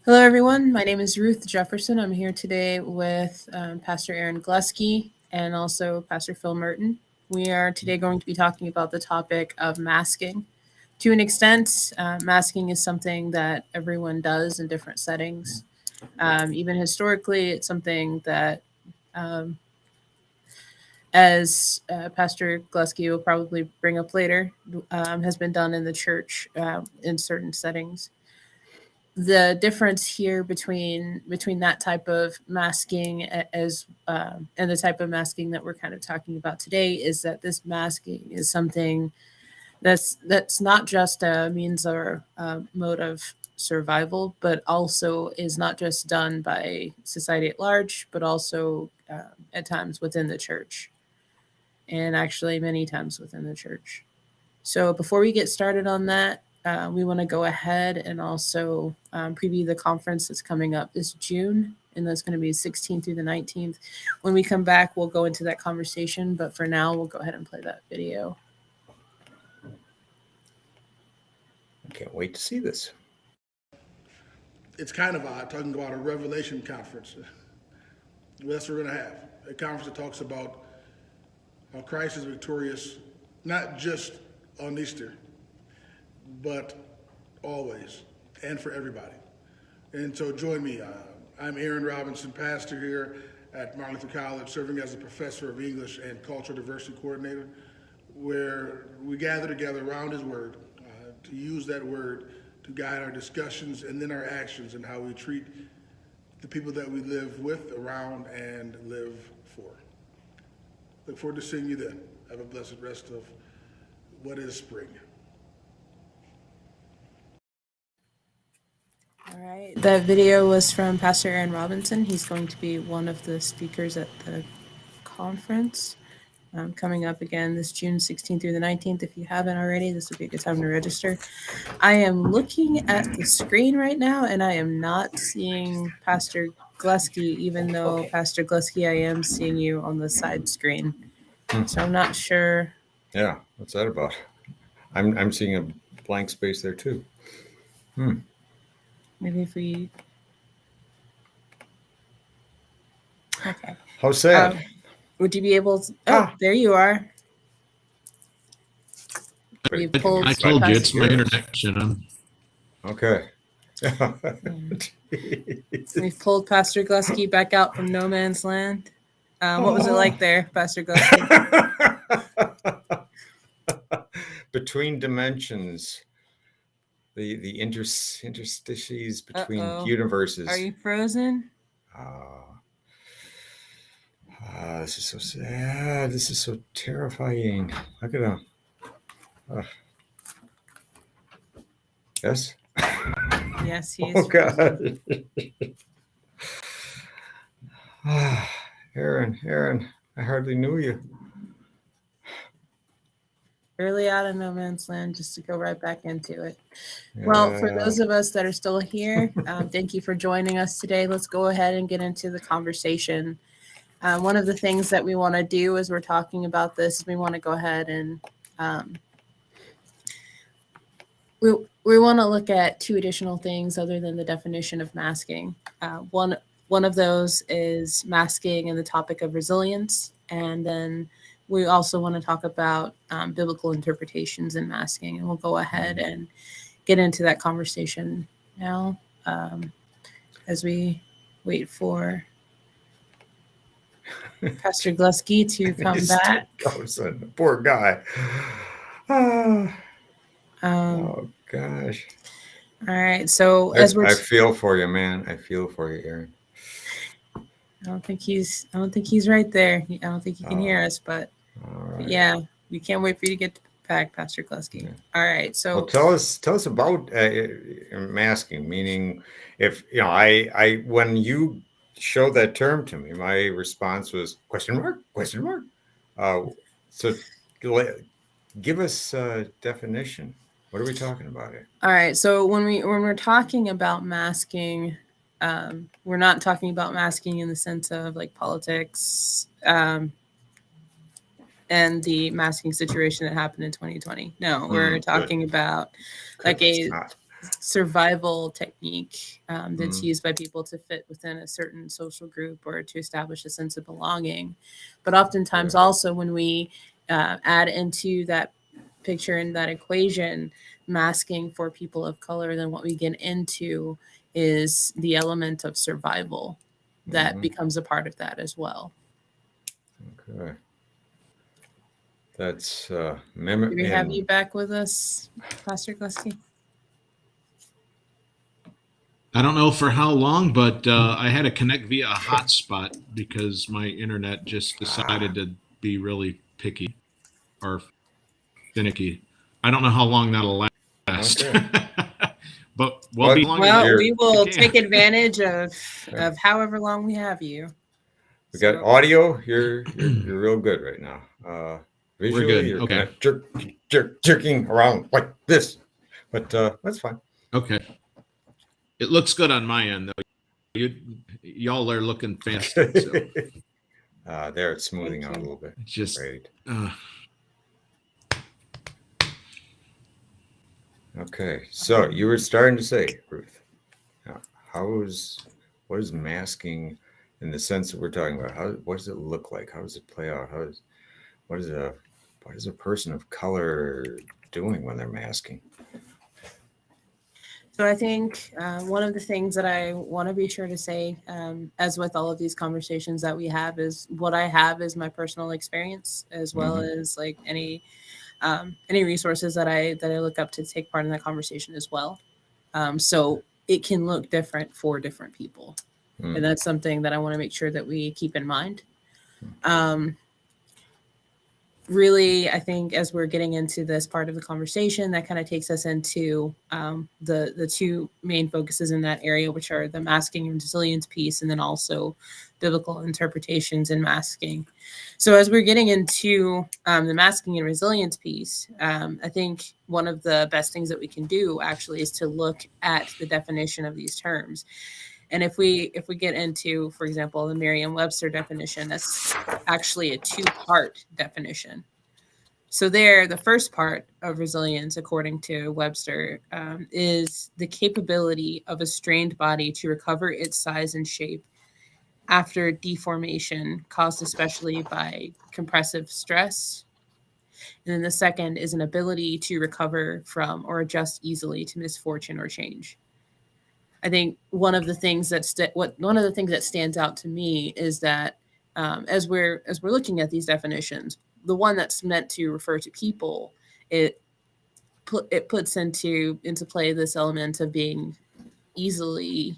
Hello, everyone. My name is Ruth Jefferson. I'm here today with Pastor Aaron Glaeske and also Pastor Phil Merten. We are today going to be talking about the topic of masking. To an extent, masking is something that everyone does in different settings. Even historically, it's something that, um, as Pastor Glaeske will probably bring up later, has been done in the church in certain settings. The difference here between that type of masking as and the type of masking that we're kind of talking about today is that this masking is something that's not just a means or a mode of survival, but also is not just done by society at large, but also at times within the church, and actually many times within the church. So before we get started on that, we want to go ahead and also preview the conference that's coming up this June, and that's going to be 16th through the 19th. When we come back, we'll go into that conversation, but for now, we'll go ahead and play that video. I can't wait to see this. It's kind of odd talking about a Revelation conference. That's what we're going to have. A conference that talks about how Christ is victorious, not just on Easter, but always and for everybody. And so join me. I'm Aaron Robinson, pastor here at Martin Luther College, serving as a professor of English and cultural diversity coordinator, where we gather together around his word to use that word to guide our discussions and then our actions and how we treat the people that we live with, around, and live for. Look forward to seeing you then. Have a blessed rest of what is spring. All right. That video was from Pastor Aaron Robinson. He's going to be one of the speakers at the conference. Coming up again this June 16th through the 19th. If you haven't already, this would be a good time to register. I am looking at the screen right now, and I am not seeing Pastor Glaeske, even though Pastor Glaeske, I am seeing you on the side screen. So I'm not sure. Yeah, what's that about? I'm seeing a blank space there too. Maybe if we. Okay. How sad. Would you be able to? Oh, there you are. I told you it's my internet shit on. Okay. We've pulled Pastor Glaeske back out from no man's land. What was it like there, Pastor Glaeske? Between dimensions, the interstices between universes. Are you frozen? This is so sad. This is so terrifying. Look at him. Yes? Yes, he is. Oh, God. Aaron, I hardly knew you. Early out of no man's land, just to go right back into it. Yeah. Well, for those of us that are still here, thank you for joining us today. Let's go ahead and get into the conversation. One of the things that we want to do as we're talking about this is we want to go ahead and we want to look at two additional things other than the definition of masking. One of those is masking and the topic of resilience, and then we also want to talk about biblical interpretations and masking, and we'll go ahead and get into that conversation now as we wait for Pastor Glaeske to come back. Poor guy. Oh gosh. All right. So I feel for you, man. I feel for you, Aaron. I don't think he's right there. I don't think he can hear us, but yeah, we can't wait for you to get back, Pastor Glaeske. Yeah. All right. So tell us about masking, meaning if I when you showed that term to me, my response was question mark. So give us a definition. What are we talking about here? All right. So when we're talking about masking, we're not talking about masking in the sense of like politics and the masking situation that happened in 2020. No, we're talking about like a survival technique that's used by people to fit within a certain social group or to establish a sense of belonging. But oftentimes also when we add into that picture and that equation masking for people of color, then what we get into is the element of survival that becomes a part of that as well. Okay. That's Do we have you back with us, Pastor Glaeske? I don't know for how long, but I had to connect via a hotspot because my internet just decided to be really picky or finicky. I don't know how long that'll last. Okay. But we'll be long as we will take advantage of however long we have you. We got audio. You're real good right now. Visually, we're good. You're Okay. kind of jerking around like this, but that's fine. Okay. It looks good on my end, though. Y'all are looking fancy. So. There, it's smoothing out a little bit. Just great. Okay, so you were starting to say, Ruth, what is masking in the sense that we're talking about? What does it look like? How does it play out? What is a person of color doing when they're masking? So I think one of the things that I want to be sure to say, as with all of these conversations that we have, is what I have is my personal experience, as well as like any resources that I look up to take part in that conversation as well. So it can look different for different people, and that's something that I want to make sure that we keep in mind. Really, I think as we're getting into this part of the conversation, that kind of takes us into the two main focuses in that area, which are the masking and resilience piece, and then also biblical interpretations and masking. So as we're getting into the masking and resilience piece, I think one of the best things that we can do actually is to look at the definition of these terms. And if we get into, for example, the Merriam-Webster definition, that's actually a two-part definition. So there, the first part of resilience, according to Webster, is the capability of a strained body to recover its size and shape after deformation caused especially by compressive stress. And then the second is an ability to recover from or adjust easily to misfortune or change. I think one of the things that stands out to me is that as we're looking at these definitions, the one that's meant to refer to people, it puts into play this element of being easily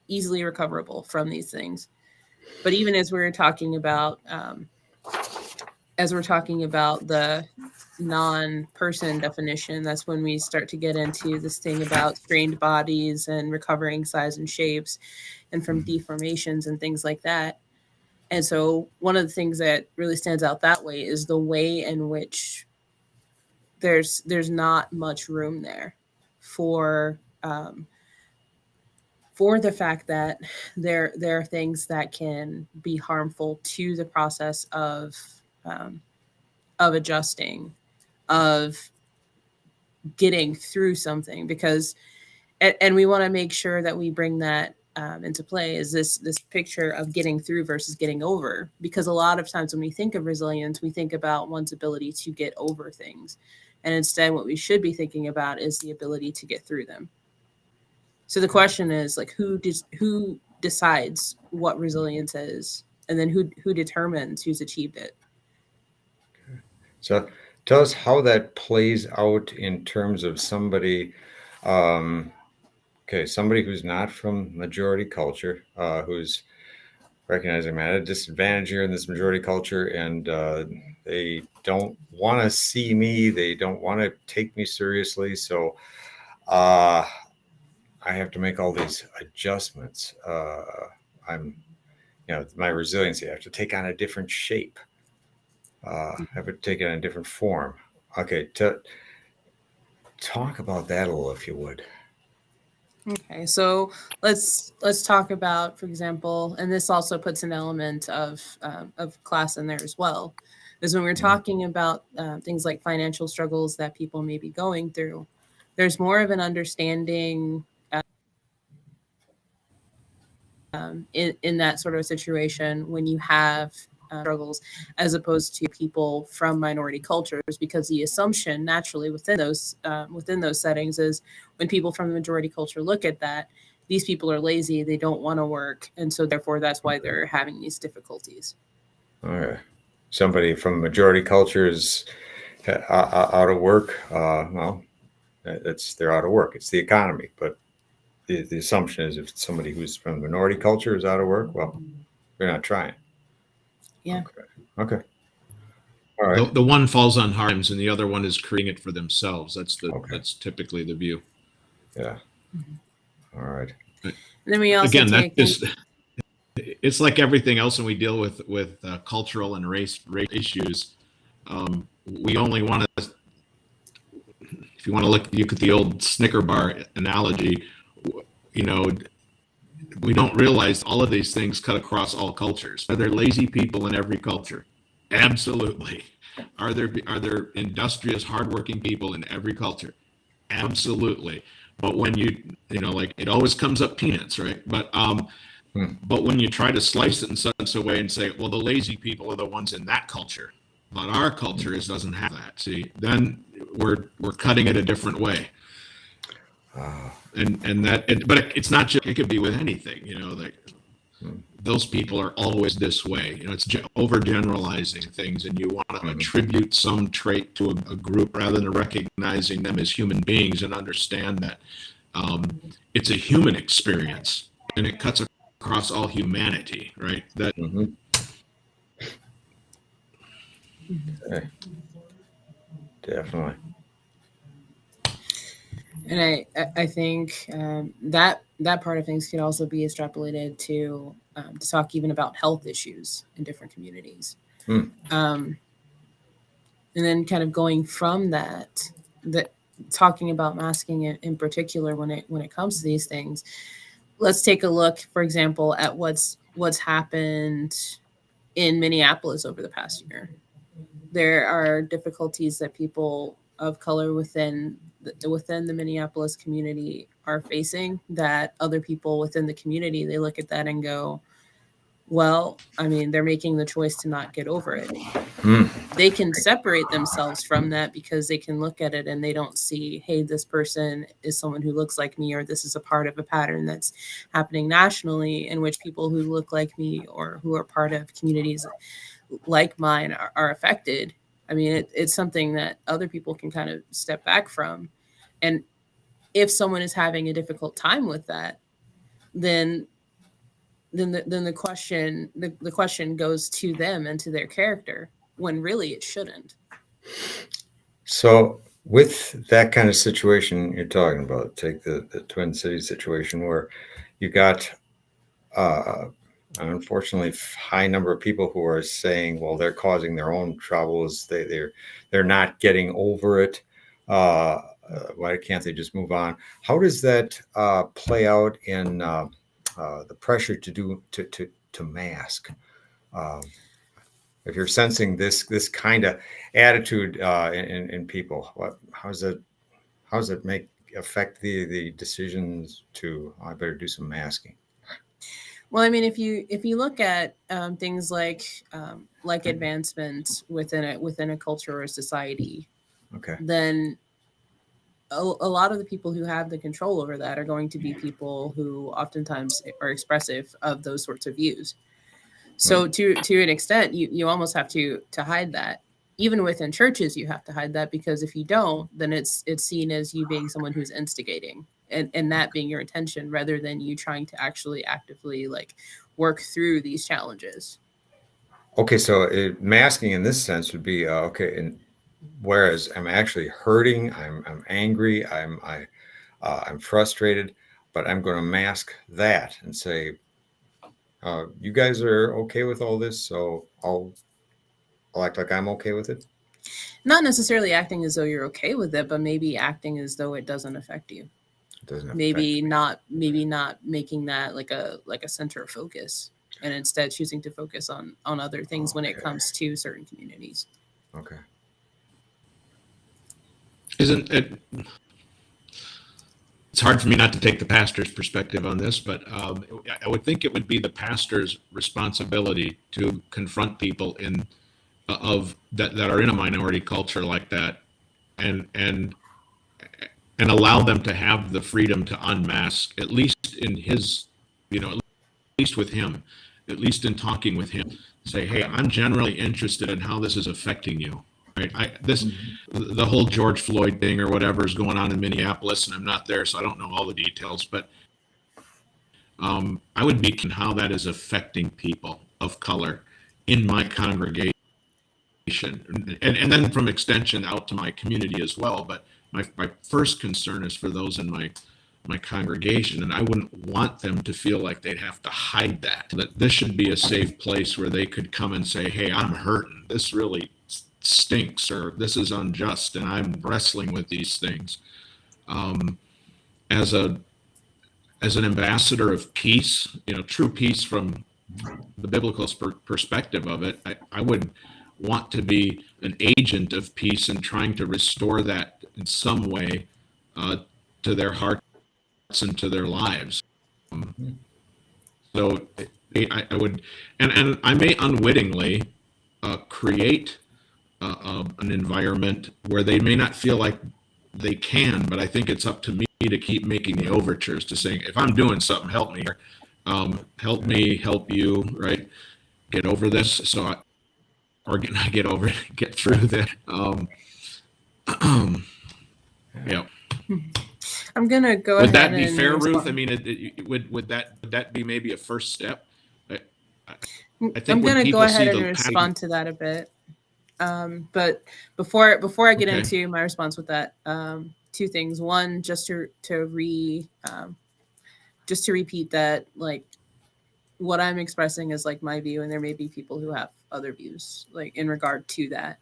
recoverable from these things. But even as we're talking about the non-person definition, that's when we start to get into this thing about strained bodies and recovering size and shapes and from deformations and things like that. And so one of the things that really stands out that way is the way in which there's not much room there for the fact that there are things that can be harmful to the process of adjusting, of getting through something, because and we want to make sure that we bring that into play, is this picture of getting through versus getting over, because a lot of times when we think of resilience, we think about one's ability to get over things, and instead what we should be thinking about is the ability to get through them. So the question is, like, who decides what resilience is, and then who determines who's achieved it? So tell us how that plays out in terms of somebody, somebody who's not from majority culture, who's recognizing I'm at a disadvantage here in this majority culture, and they don't want to see me, they don't want to take me seriously, so I have to make all these adjustments. My resiliency, I have to take on a different shape. Have it taken a different form. Okay, talk about that a little, if you would. Okay, so let's talk about, for example, and this also puts an element of class in there as well, is when we're talking about things like financial struggles that people may be going through. there's more of an understanding in that sort of situation when you have struggles, as opposed to people from minority cultures, because the assumption naturally within those settings is when people from the majority culture look at that, these people are lazy, they don't want to work, and so therefore that's why they're having these difficulties. All right. Somebody from majority culture is out of work. Well, they're out of work. It's the economy, but the assumption is if somebody who's from minority culture is out of work, well, they're not trying. Yeah. Okay. All right. The one falls on hard times and the other one is creating it for themselves. Okay. That's typically the view. Yeah. Mm-hmm. All right. And then we also again, it's like everything else when we deal with cultural and race issues. We only want to, if you want to look at the old Snicker bar analogy, you know, we don't realize all of these things cut across all cultures. Are there lazy people in every culture? Absolutely. Are there industrious, hardworking people in every culture? Absolutely. But when you know, like, it always comes up peanuts, right? But when you try to slice it in such a way and say, well, the lazy people are the ones in that culture, but our culture doesn't have that. See, then we're cutting it a different way. But it's not just, it could be with anything, you know, like those people are always this way. You know, it's overgeneralizing things, and you want to attribute some trait to a group rather than recognizing them as human beings and understand that it's a human experience and it cuts across all humanity, right? That. Okay. Definitely. And I think that part of things could also be extrapolated to talk even about health issues in different communities. And then kind of going from that talking about masking in particular when it comes to these things, let's take a look, for example, at what's happened in Minneapolis over the past year. There are difficulties that people of color within the Minneapolis community are facing, that other people within the community, they look at that and go, well, I mean, they're making the choice to not get over it. They can separate themselves from that because they can look at it and they don't see, hey, this person is someone who looks like me, or this is a part of a pattern that's happening nationally in which people who look like me or who are part of communities like mine are affected. I mean, it's something that other people can kind of step back from. And if someone is having a difficult time with that, then the question goes to them and to their character, when really it shouldn't. So with that kind of situation you're talking about, take the Twin Cities situation where you got an unfortunately high number of people who are saying, well, they're causing their own troubles. They're not getting over it. Why can't they just move on? How does that play out in the pressure to mask? If you're sensing this kind of attitude in people, how does it affect the decisions to, I better do some masking? Well, I mean, if you look at things like advancement within a culture or society, okay, then a lot of the people who have the control over that are going to be people who oftentimes are expressive of those sorts of views. So to an extent, you almost have to hide that. Even within churches, you have to hide that, because if you don't, then it's seen as you being someone who's instigating, and that being your intention, rather than you trying to actually actively like work through these challenges. Okay, so masking in this sense would be okay, and whereas I'm actually hurting, I'm angry, I'm frustrated, but I'm going to mask that and say, you guys are okay with all this, so I'll act like I'm okay with it. Not necessarily acting as though you're okay with it, but maybe acting as though it doesn't affect you. It doesn't affect Maybe me. not making that like a center of focus, and instead choosing to focus on other things when it comes to certain communities. Okay. Isn't it? it's hard for me not to take the pastor's perspective on this, but I would think it would be the pastor's responsibility to confront people of that are in a minority culture like that, and allow them to have the freedom to unmask, at least in his, at least with him, at least in talking with him, say, hey, I'm generally interested in how this is affecting you. Right. The whole George Floyd thing or whatever is going on in Minneapolis, and I'm not there, so I don't know all the details, but I would be how that is affecting people of color in my congregation. And then from extension out to my community as well. But my first concern is for those in my congregation, and I wouldn't want them to feel like they'd have to hide that this should be a safe place where they could come and say, hey, I'm hurting. This really stinks, or this is unjust, and I'm wrestling with these things. As an ambassador of peace, true peace from the biblical perspective of it, I would want to be an agent of peace and trying to restore that in some way to their hearts and to their lives. So I would, and I may unwittingly create an environment where they may not feel like they can, but I think it's up to me to keep making the overtures to saying, if I'm doing something, help me here. Help me, help you, right? Get over this. So get through that. Yeah. I'm gonna go Would ahead. Would that be and fair, respond. Ruth? I mean, would that be maybe a first step? I think I'm gonna go ahead and the respond to that a bit. But before I get Okay. into my response with that, two things. One, just to repeat that, like, what I'm expressing is like my view, and there may be people who have other views, like in regard to that.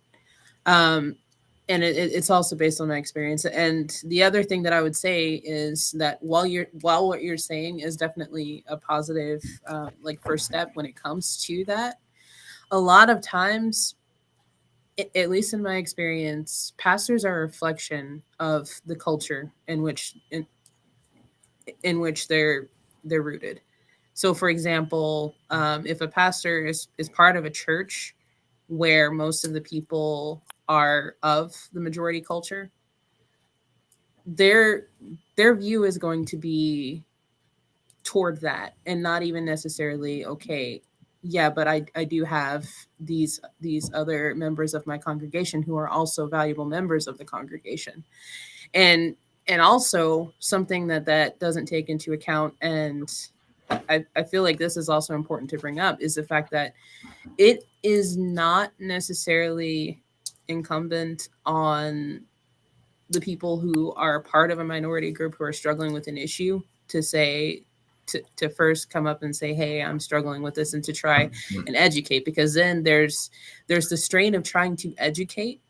And it's also based on my experience. And the other thing that I would say is that while what you're saying is definitely a positive, like, first step when it comes to that, a lot of times, at least in my experience, pastors are a reflection of the culture in which they're rooted. So, for example, if a pastor is part of a church where most of the people are of the majority culture, their view is going to be toward that, and not even necessarily, okay, yeah, but I do have these other members of my congregation who are also valuable members of the congregation. And also something that doesn't take into account, and I feel like this is also important to bring up, is the fact that it is not necessarily incumbent on the people who are part of a minority group who are struggling with an issue to say, to first come up and say, hey, I'm struggling with this, and to try and educate, because then there's the strain of trying to educate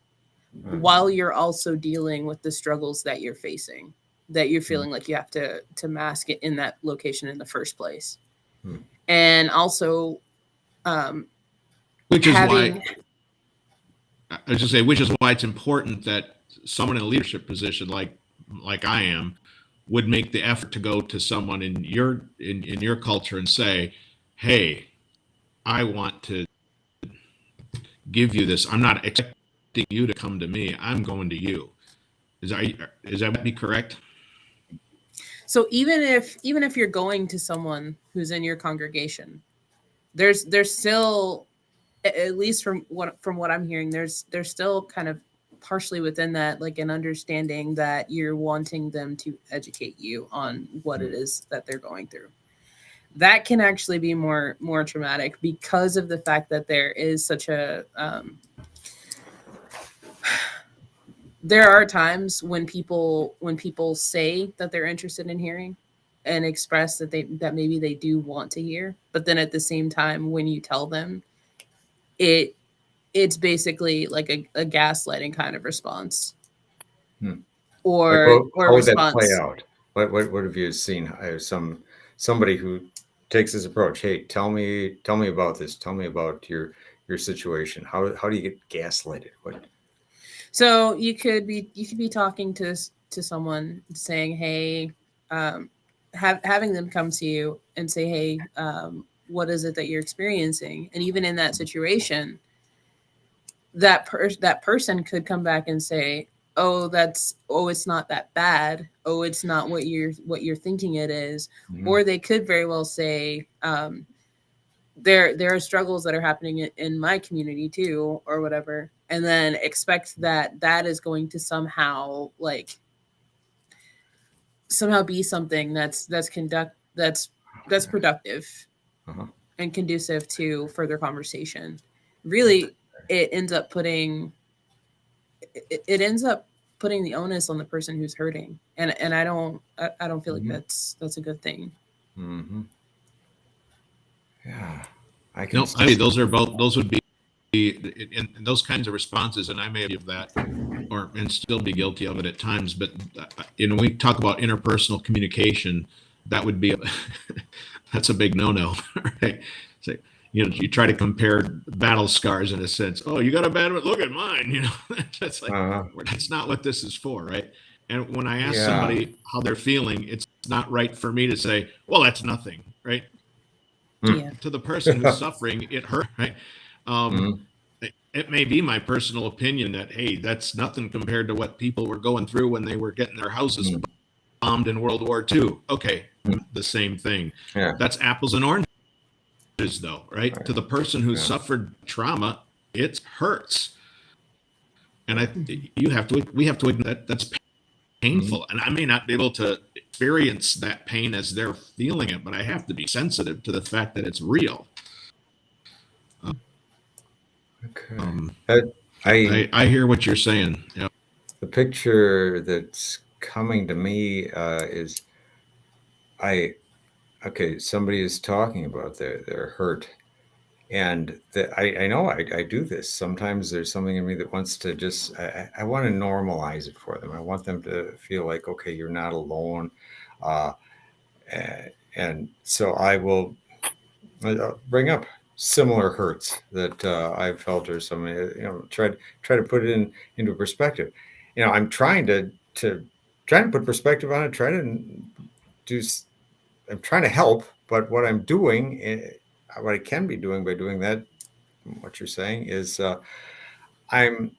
while you're also dealing with the struggles that you're facing, that you're feeling like you have to mask it in that location in the first place. And also, which is why it's important that someone in a leadership position like I am would make the effort to go to someone in your culture and say, hey, I want to give you this. I'm not expecting you to come to me. I'm going to you. Is that be correct? So even if you're going to someone who's in your congregation, there's still, at least from what I'm hearing, there's still kind of partially within that, like, an understanding that you're wanting them to educate you on what it is that they're going through. That can actually be more traumatic, because of the fact that there is such a there are times when people say that they're interested in hearing and express that maybe they do want to hear, but then at the same time, when you tell them, it's basically like a gaslighting kind of response. Or how would response. that play out? What have you seen? Somebody who takes this approach. Hey, tell me about this. Tell me about your situation. How do you get gaslighted? What? So you could be talking to someone saying, hey, having them come to you and say, hey, what is it that you're experiencing? And even in that situation, that person could come back and say, it's not that bad. Oh, it's not what you're thinking it is. Mhm. Or they could very well say, there are struggles that are happening in my community too, or whatever, and then expect that is going to somehow be something that's productive Uh-huh. and conducive to further conversation. Really, it ends up putting the onus on the person who's hurting, and I don't feel like that's a good thing. Mm-hmm. Yeah, I can. No, I mean, those would be in those kinds of responses, and I may have that and still be guilty of it at times. But when we talk about interpersonal communication, that would be that's a big no-no, right? So, you try to compare battle scars in a sense. Oh, you got a bad one? Look at mine. That's like that's not what this is for, right? And when I ask somebody how they're feeling, it's not right for me to say, "Well, that's nothing," right? Yeah. To the person who's suffering, it hurt, right? It may be my personal opinion that, hey, that's nothing compared to what people were going through when they were getting their houses bombed in World War II. Okay, the same thing. Yeah. That's apples and oranges, though, right? To the person who suffered trauma, it hurts, and we have to admit that's painful, and I may not be able to experience that pain as they're feeling it, but I have to be sensitive to the fact that it's real. Okay. I hear what you're saying. Yep. The picture that's coming to me is somebody is talking about their hurt, and I know I do this. Sometimes there's something in me that wants to just I want to normalize it for them. I want them to feel like, okay, you're not alone, and so I will bring up similar hurts that I've felt, or something. Try to put it into perspective. I'm trying to put perspective on it. I'm trying to help, but what I'm doing, what I can be doing by doing that, what you're saying is, I'm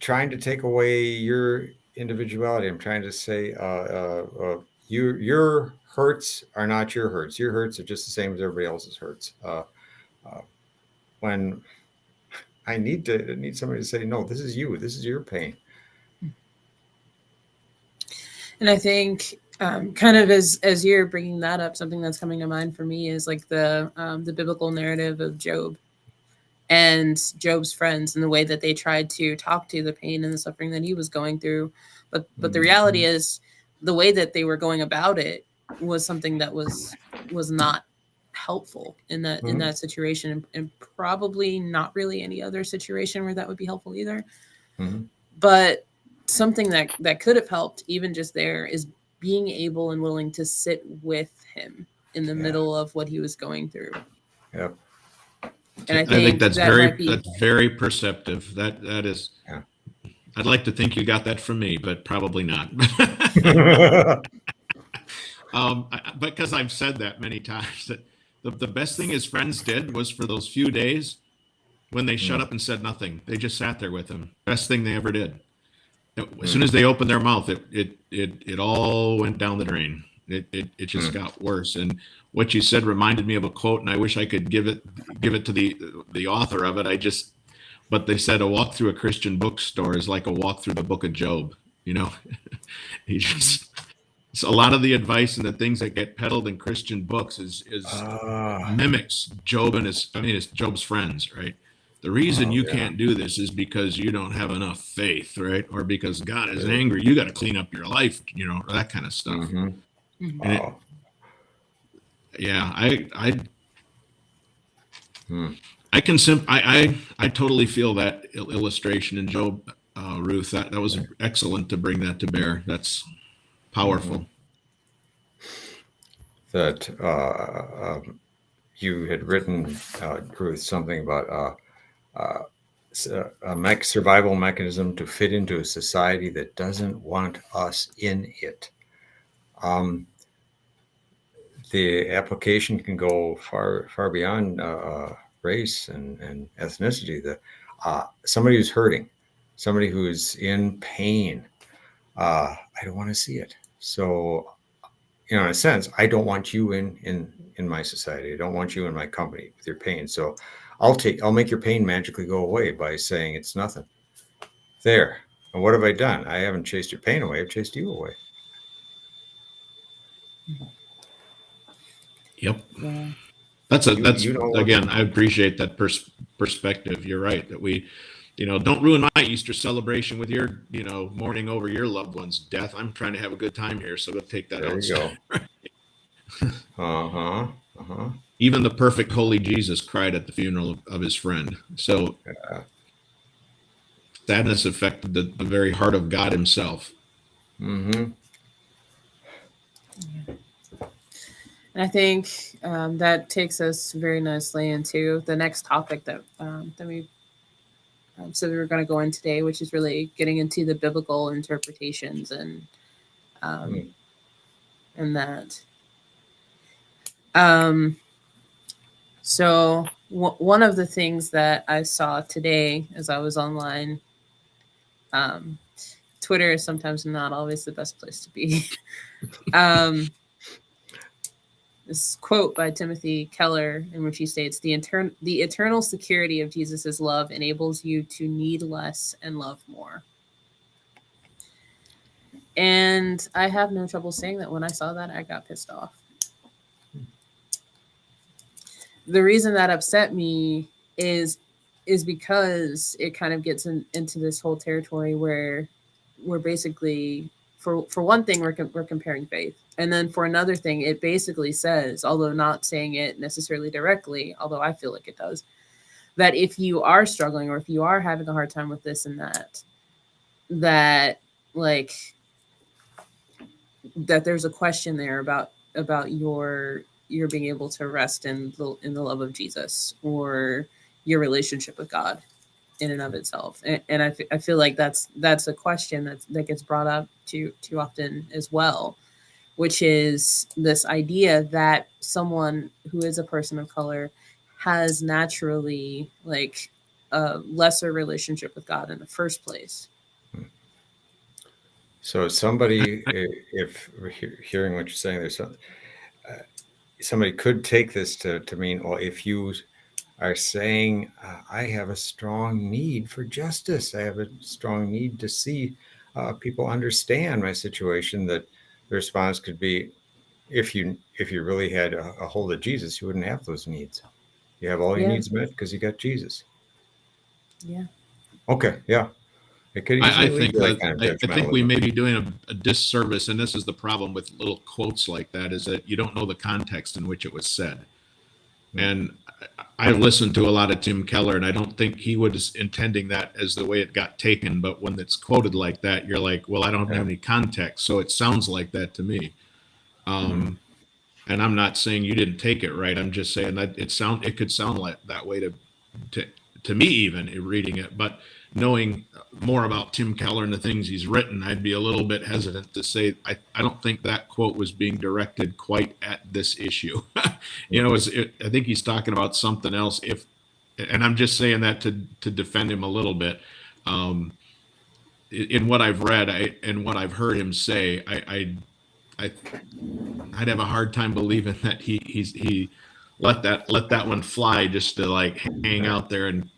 trying to take away your individuality. I'm trying to say, your hurts are not your hurts. Your hurts are just the same as everybody else's hurts. When I need somebody to say, no, this is you. This is your pain. And I think, kind of as you're bringing that up, something that's coming to mind for me is like the biblical narrative of Job and Job's friends, and the way that they tried to talk to the pain and the suffering that he was going through. But the reality is, the way that they were going about it was something that was not helpful in that situation, and probably not really any other situation where that would be helpful either. But something that could have helped, even just there, is being able and willing to sit with him in the middle of what he was going through. Yep. And I think that's that's very perceptive. That is. Yeah. I'd like to think you got that from me, but probably not. Because I've said that many times, that the best thing his friends did was, for those few days when they shut up and said nothing, they just sat there with him. Best thing they ever did. As soon as they opened their mouth, it all went down the drain. It just got worse. And what you said reminded me of a quote, and I wish I could give it to the author of it. But they said, a walk through a Christian bookstore is like a walk through the book of Job. So a lot of the advice and the things that get peddled in Christian books is mimics Job and it's Job's friends, right? The reason you can't do this is because you don't have enough faith, right? Or because God is angry. You got to clean up your life, that kind of stuff. I totally feel that illustration in Job, Ruth. That was excellent to bring that to bear. That's powerful. That you had written, Ruth, something about a survival mechanism to fit into a society that doesn't want us in it. the application can go far beyond race and ethnicity. Somebody who's hurting, somebody who's in pain, I don't want to see it. So, in a sense, I don't want you in my society. I don't want you in my company with your pain. So I'll make your pain magically go away by saying it's nothing. There. And what have I done? I haven't chased your pain away. I've chased you away. Yep. Yeah. That's You again, I appreciate that perspective. You're right that we, don't ruin my Easter celebration with your, mourning over your loved one's death. I'm trying to have a good time here, so go take that There you outside. go. Even the perfect holy Jesus cried at the funeral of his friend. So sadness affected the very heart of God himself. Mm-hmm. And I think that takes us very nicely into the next topic that we said we were going to go in today, which is really getting into the biblical interpretations and that. So one of the things that I saw today as I was online, Twitter is sometimes not always the best place to be. This quote by Timothy Keller, in which he states, the eternal security of Jesus's love enables you to need less and love more. And I have no trouble saying that when I saw that, I got pissed off. The reason that upset me is because it kind of gets into this whole territory where we're basically, for one thing, we're comparing faith. And then for another thing, it basically says, although not saying it necessarily directly, although I feel like it does, that if you are struggling or if you are having a hard time with this and that there's a question there about your being able to rest in the love of Jesus or your relationship with God in and of itself. And I feel like that's a question that gets brought up too often as well, which is this idea that someone who is a person of color has naturally a lesser relationship with God in the first place. So somebody, if hearing what you're saying, there's somebody could take this to mean, well, if you are saying, I have a strong need for justice, I have a strong need to see people understand my situation, that the response could be, if you really had a hold of Jesus, you wouldn't have those needs. You have all your needs met because you got Jesus. Yeah. Okay. Yeah. It could easily lead to that kind of I think we may be doing a disservice, and this is the problem with little quotes like that, is that you don't know the context in which it was said. And I've listened to a lot of Tim Keller, and I don't think he was intending that as the way it got taken. But when it's quoted like that, you're like, well, I don't have any context, so it sounds like that to me. And I'm not saying you didn't take it right. I'm just saying that it could sound like that way to me, even reading it. But knowing more about Tim Keller and the things he's written, I'd be a little bit hesitant to say I don't think that quote was being directed quite at this issue. I think he's talking about something else. And I'm just saying that to defend him a little bit. In what I've read and what I've heard him say, I'd have a hard time believing that he let that one fly just to hang out there. And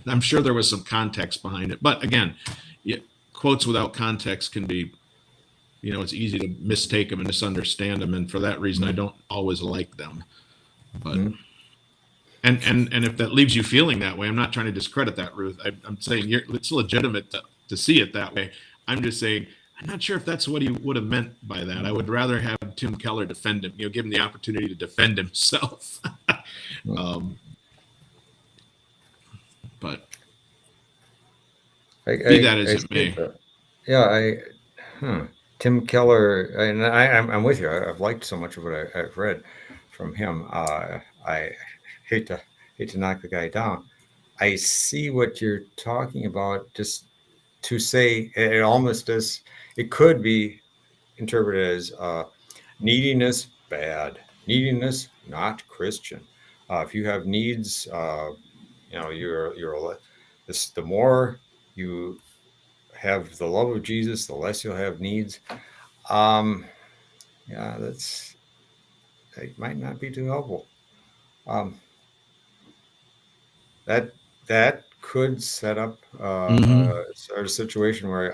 I'm sure there was some context behind it, but again, quotes without context can be, it's easy to mistake them and misunderstand them, and for that reason, I don't always like them. But and if that leaves you feeling that way, I'm not trying to discredit that, Ruth. I'm saying it's legitimate to see it that way. I'm just saying I'm not sure if that's what he would have meant by that. I would rather have Tim Keller defend him, give him the opportunity to defend himself. But be that as it may. Tim Keller, and I'm with you. I've liked so much of what I've read from him. I hate to knock the guy down. I see what you're talking about. Just to say, it almost does. It could be interpreted as neediness bad. Neediness, not Christian. If you have needs, the more you have the love of Jesus, the less you'll have needs. Um, yeah, that might not be too helpful. Um, that could set up a situation where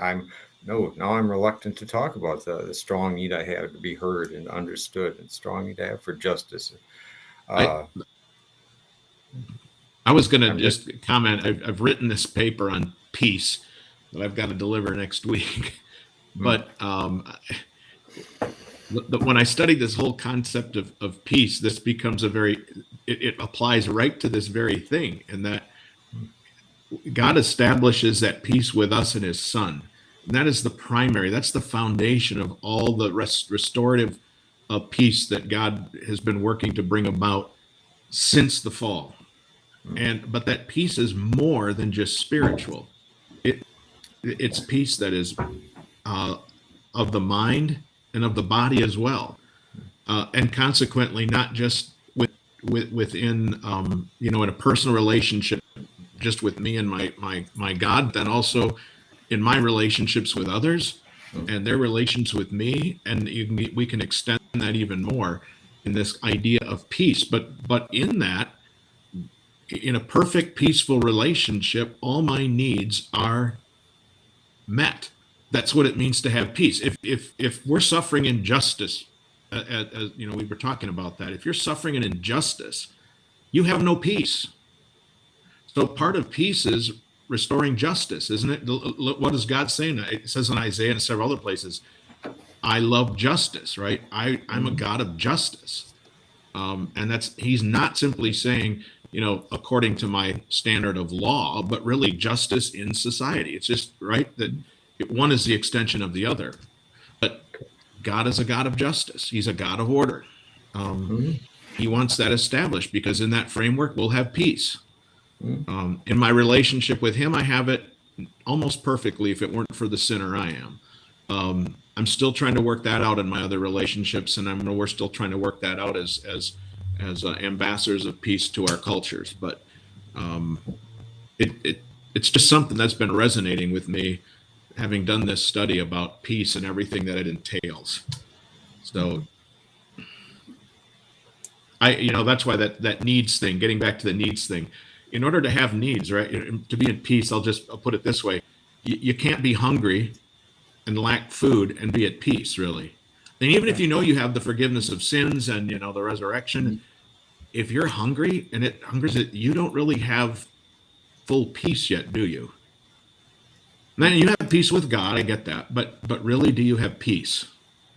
now I'm reluctant to talk about the strong need I have to be heard and understood, and strong need I have for justice. I was going to I'm just comment. I've written this paper on peace that I've got to deliver next week. But when I studied this whole concept of peace, this becomes it applies right to this very thing, in that God establishes that peace with us and his son. And that is that's the foundation of all the restorative peace that God has been working to bring about since the fall. But that peace is more than just spiritual. It's peace that is of the mind and of the body as well, and consequently not just within in a personal relationship, just with me and my God, then also in my relationships with others and their relations with me, and we can extend that even more in this idea of peace. But in that, in a perfect peaceful relationship, all my needs are met. That's what it means to have peace. If we're suffering injustice, as we were talking about that. If you're suffering an injustice, you have no peace. So part of peace is restoring justice, isn't it? What is God saying? It says in Isaiah and several other places, I love justice, right? I'm a God of justice. And he's not simply saying, according to my standard of law, but really justice in society. It's just right that one is the extension of the other. But God is a God of justice. He's a God of order. He wants that established, because in that framework, we'll have peace. In my relationship with him, I have it almost perfectly if it weren't for the sinner I am. I'm still trying to work that out in my other relationships, and we're still trying to work that out as ambassadors of peace to our cultures. But it's just something that's been resonating with me, having done this study about peace and everything that it entails. So that's why that needs thing, getting back to the needs thing, in order to have needs, right, to be in peace, I'll put it this way. You can't be hungry and lack food and be at peace, really. And even if you have the forgiveness of sins and the resurrection, if you're hungry and you don't really have full peace yet, do you? And then you have peace with God, I get that, but really, do you have peace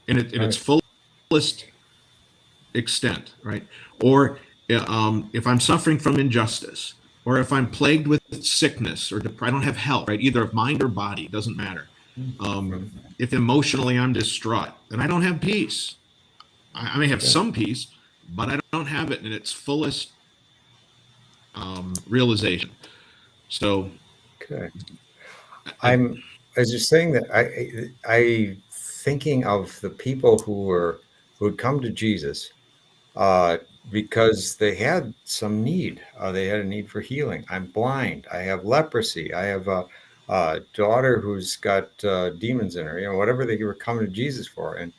in its fullest extent, right? Or if I'm suffering from injustice, or if I'm plagued with sickness, or I don't have health, right, either of mind or body, doesn't matter. If emotionally I'm distraught, then I don't have peace. I may have some peace, but I don't have it in its fullest realization. So, okay. As you're saying that, I thinking of the people who had come to Jesus because they had some need. They had a need for healing. I'm blind. I have leprosy. I have a daughter who's got demons in her. Whatever they were coming to Jesus for. And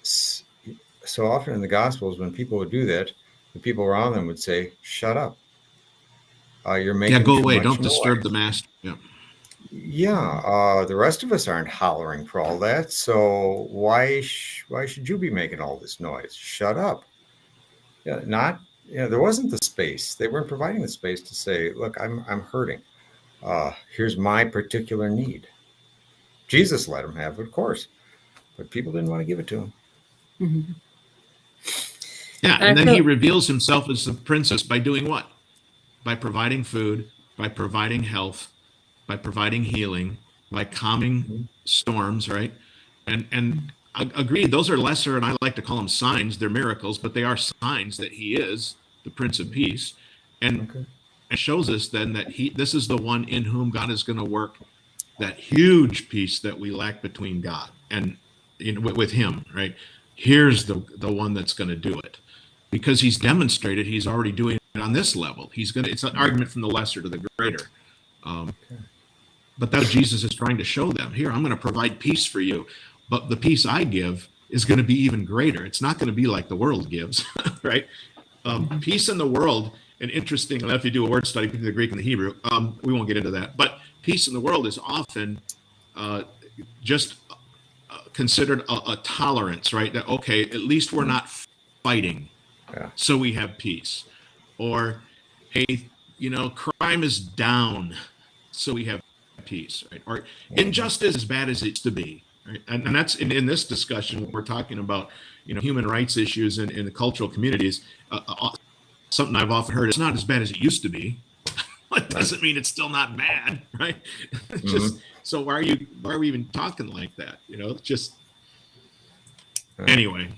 so often in the Gospels, when people would do that, the people around them would say, "Shut up. You're making go too away. much Don't noise. Disturb the master." The rest of us aren't hollering for all that. So why should you be making all this noise? Shut up. There wasn't the space. They weren't providing the space to say, "Look, I'm hurting. Here's my particular need." Jesus let him have it, of course, but people didn't want to give it to him. Mm-hmm. Yeah, and then he reveals himself as the princess by doing what? By providing food, by providing health, by providing healing, by calming storms, right? And agreed, those are lesser, and I like to call them signs. They're miracles, but they are signs that he is the Prince of Peace. And it shows us then that this is the one in whom God is going to work that huge peace that we lack between God and with him, right? Here's the one that's going to do it, because he's demonstrated he's already doing it on this level. It's an argument from the lesser to the greater. But that's what Jesus is trying to show them. Here, I'm going to provide peace for you, but the peace I give is going to be even greater. It's not going to be like the world gives, right? Peace in the world, and interesting enough, if you do a word study between the Greek and the Hebrew, we won't get into that, but peace in the world is often just considered a tolerance, right? That, okay, at least we're not fighting, so we have peace. Or, hey, crime is down, so we have peace, right? Or injustice is as bad as it used to be, right? And that's in this discussion, we're talking about, human rights issues in the cultural communities. Something I've often heard, it's not as bad as it used to be. It doesn't mean it's still not bad, right? Just so why are we even talking like that? Anyway,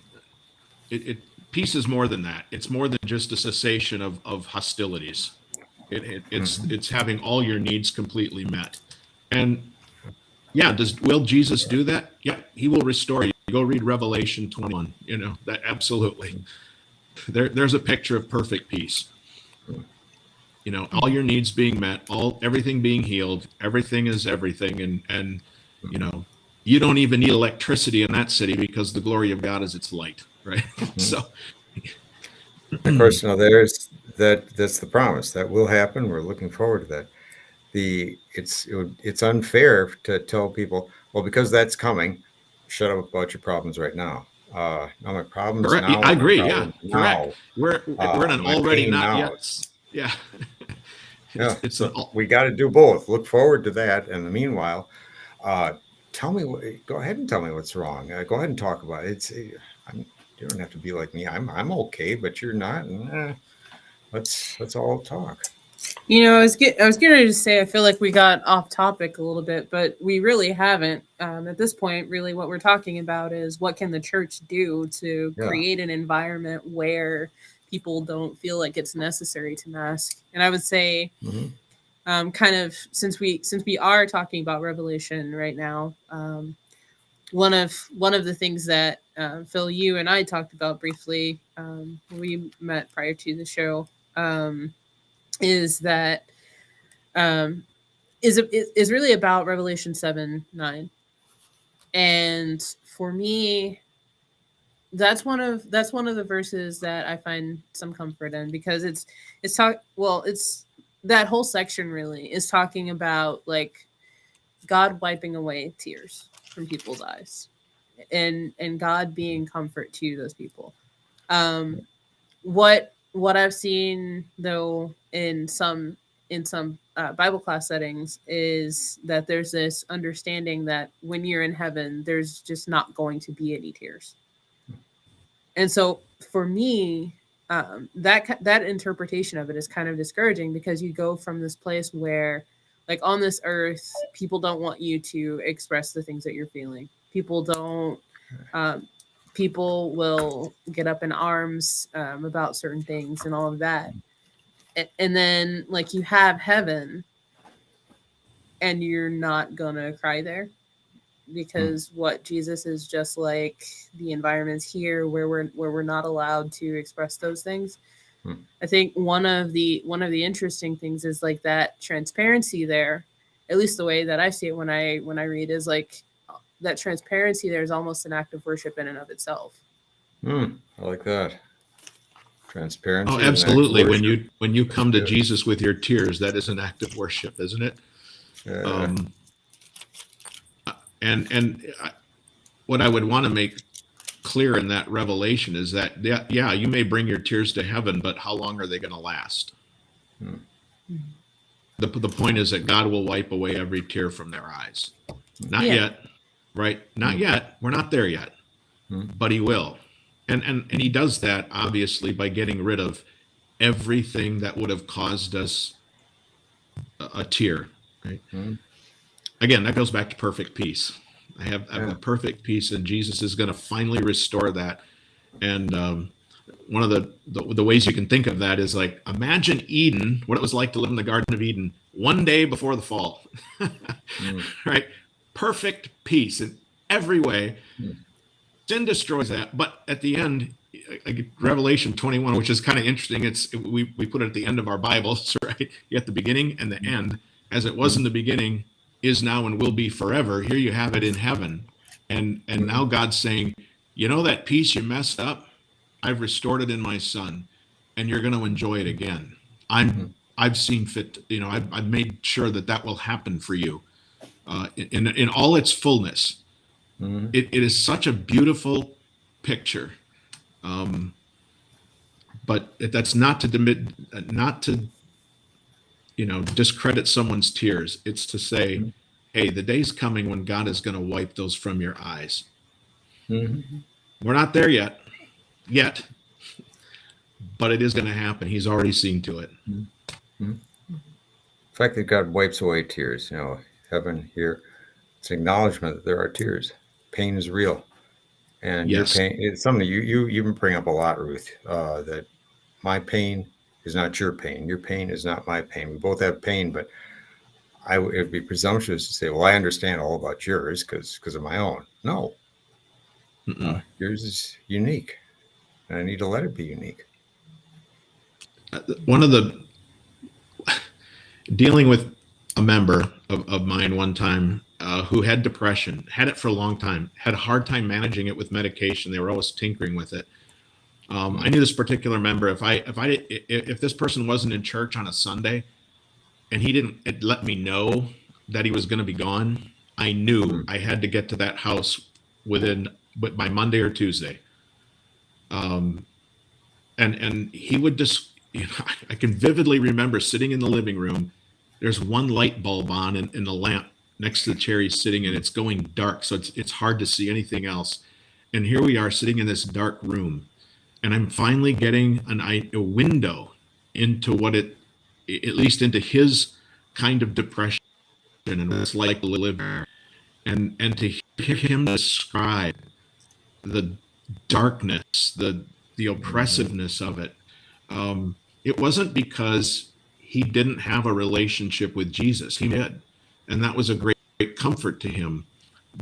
peace is more than that. It's more than just a cessation of hostilities. It's having all your needs completely met. And will Jesus do that? Yeah, he will restore you. Go read Revelation 21. That absolutely. There's a picture of perfect peace. All your needs being met, everything being healed, everything is everything, and you don't even need electricity in that city because the glory of God is its light, right? So, of course, that's the promise that will happen. We're looking forward to that. It's unfair to tell people, well, because that's coming, shut up about your problems right now. No, my problems correct. now. I agree. Yeah, now. Correct. We're in an already not yet. Yeah. We got to do both. Look forward to that. And in the meanwhile, go ahead and tell me what's wrong. Go ahead and talk about it. You don't have to be like me. I'm okay, but you're not. Let's all talk. I was getting ready to say, I feel like we got off topic a little bit, but we really haven't. At this point, really what we're talking about is what can the church do to create an environment where people don't feel like it's necessary to mask. And I would say, kind of since we are talking about Revelation right now, one of the things that Phil, you and I talked about briefly when we met prior to the show, is that is really about Revelation 7:9, and for me, that's one of the verses that I find some comfort in, because it's that whole section really is talking about like God wiping away tears from people's eyes, and God being comfort to those people. What I've seen though in some Bible class settings is that there's this understanding that when you're in heaven, there's just not going to be any tears. And so for me, that interpretation of it is kind of discouraging, because you go from this place where, like, on this earth, people don't want you to express the things that you're feeling. People will get up in arms about certain things and all of that. And then, like, you have heaven and you're not gonna cry there, because what Jesus is just like the environments here where we're not allowed to express those things. I think one of the interesting things is like that transparency there, at least the way that I see it when I read, is like that transparency there is almost an act of worship in and of itself. I like that. Transparency. Oh, absolutely. When you come to Jesus with your tears, that is an act of worship, isn't it? And what I would want to make clear in that revelation is that, you may bring your tears to heaven, but how long are they going to last? The point is that God will wipe away every tear from their eyes. Not yet, right? Not yet. We're not there yet, but he will. And he does that, obviously, by getting rid of everything that would have caused us a tear, right? Again, that goes back to perfect peace. I have a perfect peace, and Jesus is going to finally restore that. And one of the ways you can think of that is, like, imagine Eden, what it was like to live in the Garden of Eden one day before the fall, right? Perfect peace in every way. sin destroys that, but at the end, like Revelation 21, which is kind of interesting. We put it at the end of our Bibles, right? You got the beginning and the end, as it was in the beginning, is now and will be forever. Here you have it in heaven, and now God's saying, you know that piece you messed up, I've restored it in my Son, and you're going to enjoy it again. I've seen fit. I've made sure that will happen for you, in all its fullness. Mm-hmm. It is such a beautiful picture, but that's not to discredit someone's tears. It's to say, hey, the day's coming when God is going to wipe those from your eyes. Mm-hmm. We're not there yet, but it is going to happen. He's already seen to it. Mm-hmm. The fact that God wipes away tears, heaven here, it's an acknowledgement that there are tears. Pain is real. And Yes. Your pain, it's something you bring up a lot, Ruth, that my pain is not your pain. Your pain is not my pain. We both have pain, but it would be presumptuous to say, well, I understand all about yours because of my own. No. Yours is unique, and I need to let it be unique. One of the dealing with a member of mine one time who had depression, had it for a long time, had a hard time managing it with medication. They were always tinkering with it. I knew this particular member. If this person wasn't in church on a Sunday, and he didn't let me know that he was going to be gone, I knew I had to get to that house by Monday or Tuesday. And he would just, I can vividly remember sitting in the living room. There's one light bulb on in the lamp next to the chair he's sitting in. It's going dark, so it's hard to see anything else. And here we are sitting in this dark room, and I'm finally getting a window into at least into his kind of depression and what it's like to live there. And to hear him describe the darkness, the oppressiveness of it. It wasn't because he didn't have a relationship with Jesus. He did. And that was a great comfort to him.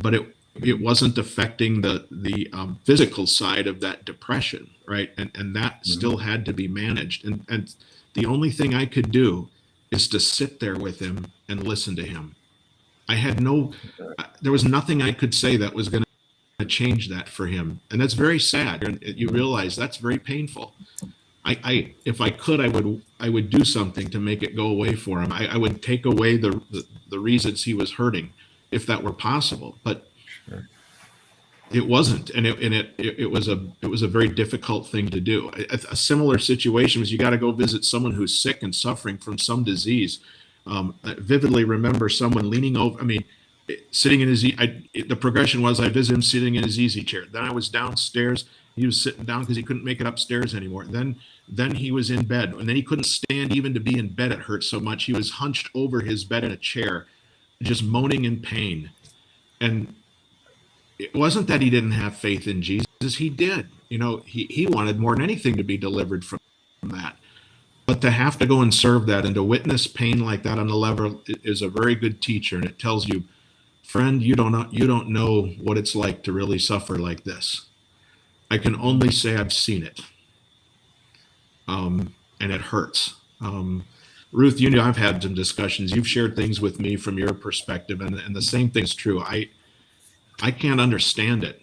But it wasn't affecting the physical side of that depression, right? And that still had to be managed. And the only thing I could do is to sit there with him and listen to him. There was nothing I could say that was going to change that for him. And that's very sad. And you realize that's very painful. If I could, I would do something to make it go away for him. I would take away the reasons he was hurting, if that were possible. But it wasn't, and it was a very difficult thing to do. A similar situation was you got to go visit someone who's sick and suffering from some disease. I vividly remember someone leaning over. Sitting in his. The progression was I visited him sitting in his easy chair. Then I was downstairs. He was sitting down because he couldn't make it upstairs anymore. Then he was in bed, and then he couldn't stand even to be in bed. It hurt so much. He was hunched over his bed in a chair, just moaning in pain. And it wasn't that he didn't have faith in Jesus. He did. He wanted more than anything to be delivered from that. But to have to go and serve that and to witness pain like that on the level is a very good teacher. And it tells you, friend, you don't know what it's like to really suffer like this. I can only say I've seen it. And it hurts. Ruth, I've had some discussions. You've shared things with me from your perspective, and the same thing's true. I can't understand it.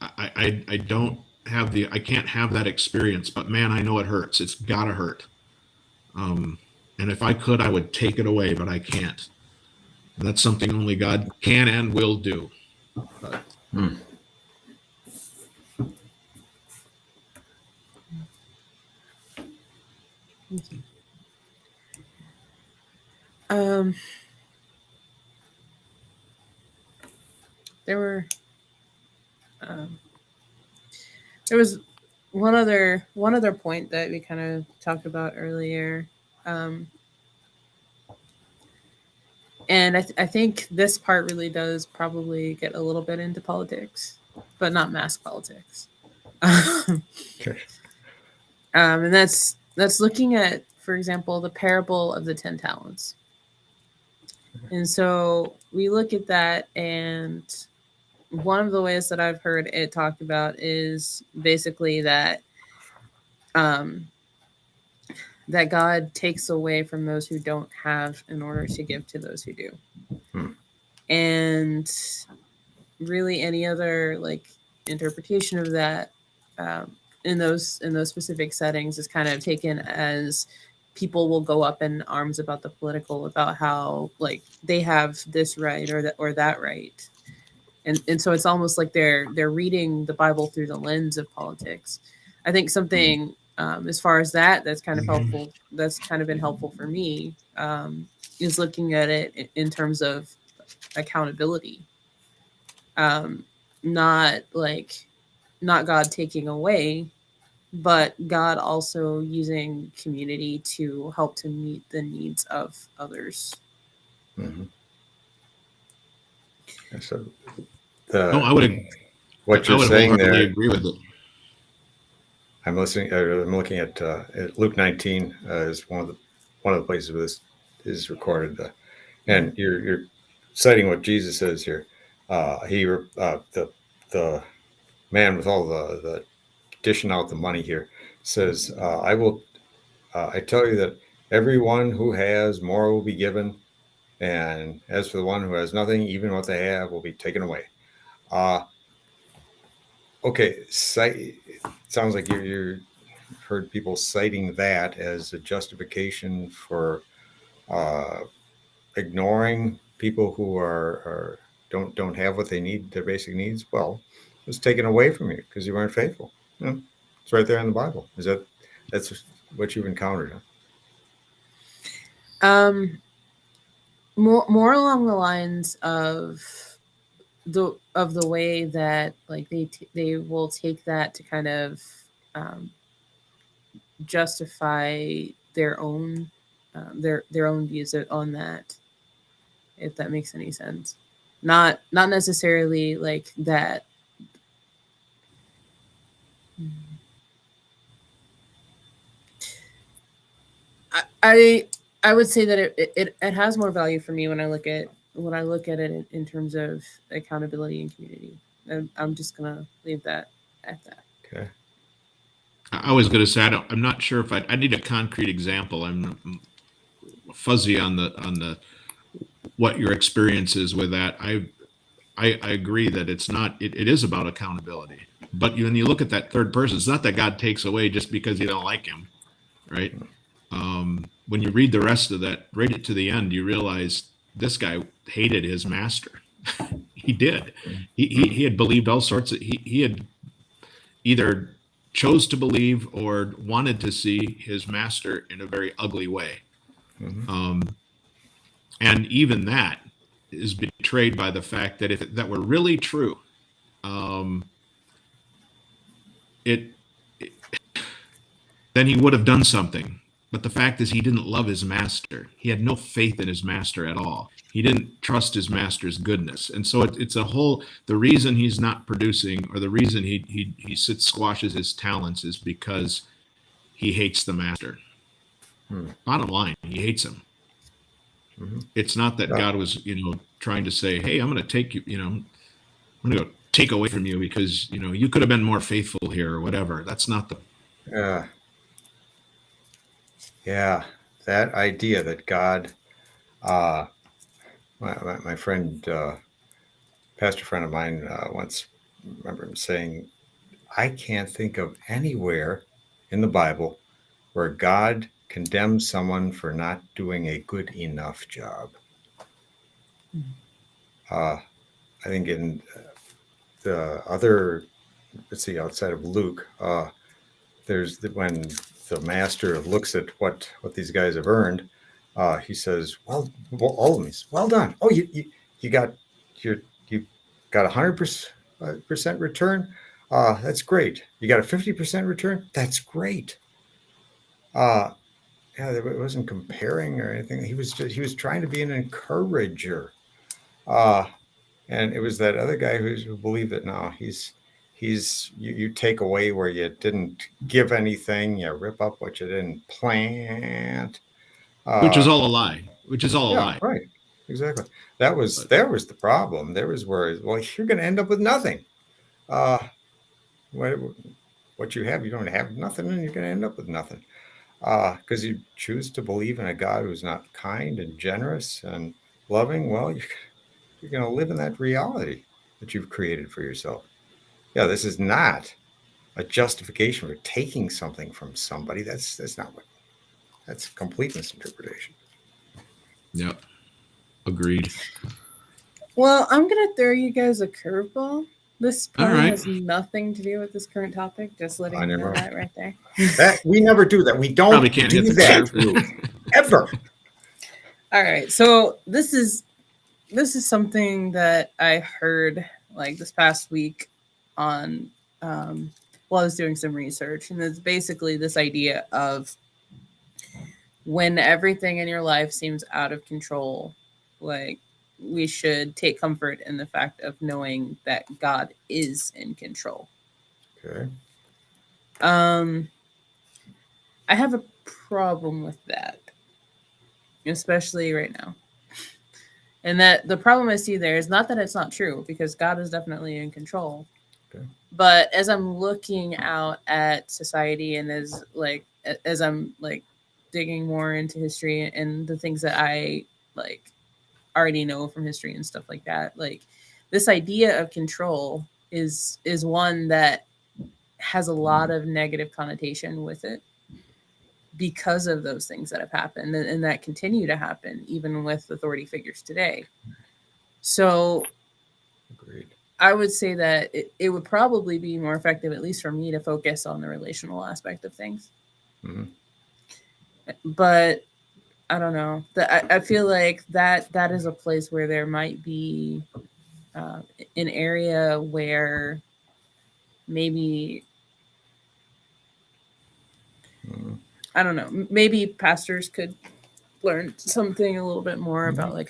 I don't have I can't have that experience, but man, I know it hurts. It's gotta hurt. And if I could, I would take it away, but I can't. And that's something only God can and will do. There was one other point that we kind of talked about earlier, and I think this part really does probably get a little bit into politics, but not mass politics. Okay. And that's looking at, for example, the parable of the 10 talents. And so we look at that, and one of the ways that I've heard it talked about is basically that um, that God takes away from those who don't have in order to give to those who do. Hmm. And really, any other like interpretation of that in those specific settings is kind of taken as people will go up in arms about the political, about how like they have this right or that right, and so it's almost like they're reading the Bible through the lens of politics. I think something as far as that's kind of helpful. That's kind of been helpful for me is looking at it in terms of accountability, um, not like not God taking away, but God also using community to help to meet the needs of others. Mm-hmm. So No, I would what I you're would saying wholeheartedly there, agree with it. I'm listening. I'm looking at Luke 19 is one of the places where this is recorded, and you're citing what Jesus says here. The man with all the dishing out the money here says, I tell you that everyone who has more will be given, and as for the one who has nothing, even what they have will be taken away. Okay, sounds like you're heard people citing that as a justification for uh, ignoring people who are don't have what they need, their basic needs. Well, it was taken away from you because you weren't faithful. You know, it's right there in the Bible. That's what you've encountered? Huh? More along the lines of the way that like they will take that to kind of um, justify their own their own views on that, if that makes any sense. Not necessarily like that. I would say that it has more value for me when I look at it in terms of accountability and community. And I'm just gonna leave that at that. Okay. I was going to say I'm not sure if I need a concrete example. I'm fuzzy on the what your experience is with that. I agree that it's not. It is about accountability. But when you look at that third person, it's not that God takes away just because you don't like him, right? When you read the rest of that, read it to the end, you realize this guy hated his master. He did. He had believed all sorts of. He had either chose to believe or wanted to see his master in a very ugly way. Mm-hmm. And even that is betrayed by the fact that if that were really true, it then he would have done something. But the fact is, he didn't love his master. He had no faith in his master at all. He didn't trust his master's goodness, and so it's a whole. The reason he's not producing, or the reason he sits squashes his talents, is because he hates the master. Bottom line, he hates him. Mm-hmm. It's not that God was, trying to say, "Hey, I'm going to take you, I'm going to take away from you because you could have been more faithful here or whatever." That's not the. Yeah, that idea that God, my friend, pastor friend of mine, once remember him saying, "I can't think of anywhere in the Bible where God condemns someone for not doing a good enough job." I think in the other, let's see, outside of Luke, there's when the master looks at what these guys have earned, he says, "Well, all of them, well done. Oh, you got you got 100% return. That's great. You got a 50% return. That's great." Yeah, it wasn't comparing or anything. He was trying to be an encourager. And it was that other guy who believed that no, you take away where you didn't give anything, you rip up what you didn't plant. Which is all a lie. Which is all a Yeah, lie. right. exactly. That was the problem. There was where, well, you're going to end up with nothing. Uh, what, what you have, you don't have nothing, and you're going to end up with nothing. Because you choose to believe in a God who's not kind and generous and loving. Well, you're going to live in that reality that you've created for yourself. Yeah, this is not a justification for taking something from somebody. That's not what. That's complete misinterpretation. Yep. Agreed. Well, I'm gonna throw you guys a curveball. This All probably right. has nothing to do with this current topic. Just letting you know that right there. That we never do that. We don't Probably can't do hit the that curve. ever. All right, so this is something that I heard like this past week on while I was doing some research, and it's basically this idea of when everything in your life seems out of control, like we should take comfort in the fact of knowing that God is in control. Okay. I have a problem with that, especially right now. And that the problem I see there is not that it's not true, because God is definitely in control. Okay. But as I'm looking out at society, and as I'm like digging more into history and the things that I like already know from history and stuff like that, like this idea of control is one that has a lot of negative connotation with it, because of those things that have happened and that continue to happen even with authority figures today. So Agreed. I would say that it would probably be more effective, at least for me, to focus on the relational aspect of things. Mm-hmm. But I don't know. I feel like that is a place where there might be an area where maybe, Mm-hmm. I don't know, maybe pastors could learn something a little bit more about like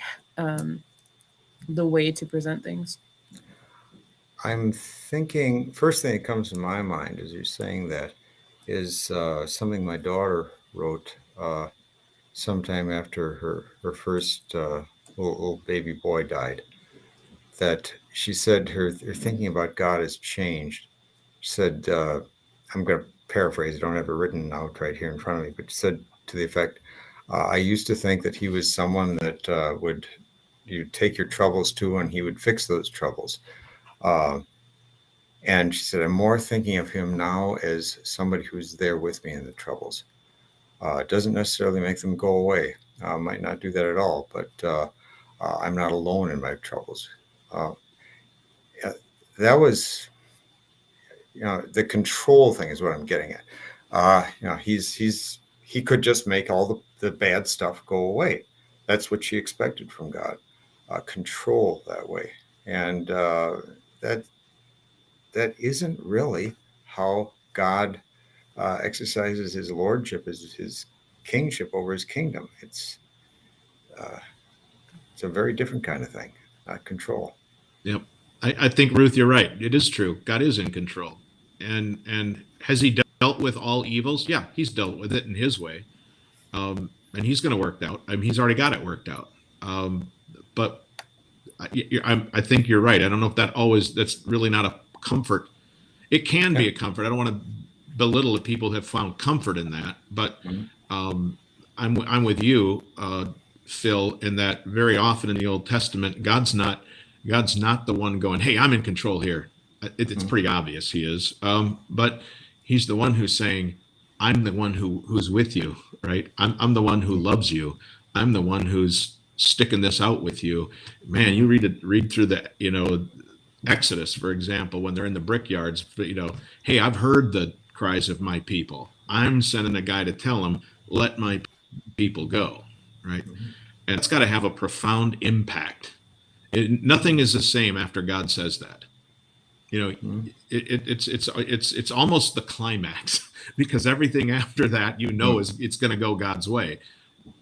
the way to present things. I'm thinking, first thing that comes to my mind as you're saying that is something my daughter wrote sometime after her first little baby boy died. That she said her thinking about God has changed. She said, I'm going to paraphrase, I don't have it written out right here in front of me, but she said to the effect, I used to think that he was someone that would you take your troubles to and he would fix those troubles. And she said, I'm more thinking of him now as somebody who's there with me in the troubles. It doesn't necessarily make them go away. Might not do that at all, but I'm not alone in my troubles. That was, the control thing is what I'm getting at. He could just make all the bad stuff go away. That's what she expected from God, control that way. And that isn't really how God exercises his lordship, his kingship over his kingdom. It's a very different kind of thing, not control. Yep. I think, Ruth, you're right. It is true. God is in control. And has he dealt with all evils? Yeah, he's dealt with it in his way. And he's going to work it out. I mean, he's already got it worked out. But I think you're right. I don't know if that's really not a comfort. It can be a comfort. I don't want to belittle the people who have found comfort in that, but I'm with you, Phil, in that very often in the Old Testament, God's not the one going, "Hey, I'm in control here." It's pretty obvious he is, but he's the one who's saying, "I'm the one who's with you, right? I'm the one who loves you. I'm the one who's sticking this out with you." Man, you read through the Exodus, for example, when they're in the brickyards, hey, I've heard the cries of my people. I'm sending a guy to tell them, let my people go, right? And it's got to have a profound impact. Nothing is the same after God says that. It's almost the climax because everything after that, is it's going to go God's way.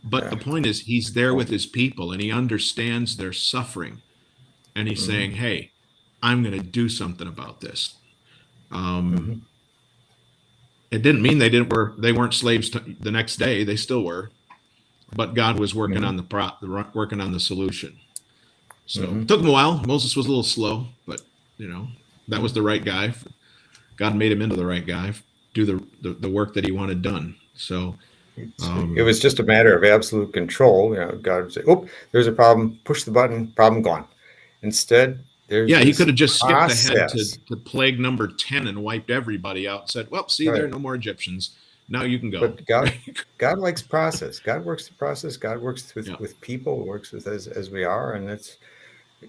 But the point is, he's there with his people and he understands their suffering, and he's saying, "Hey, I'm going to do something about this." It didn't mean they weren't slaves the next day. They still were. but God was working Mhm. on working on the solution. So Mhm. it took him a while. Moses was a little slow, but that was the right guy. God made him into the right guy, do the work that he wanted done. So It was just a matter of absolute control. God would say, "Oh, there's a problem. Push the button. Problem gone." Instead, there's yeah, he could this have just skipped ahead process. to plague number 10 and wiped everybody out and said, well, see, there are Right. no more Egyptians. Now you can go. But God likes process. God works the process. God works Yeah. with people, works with as we are, and it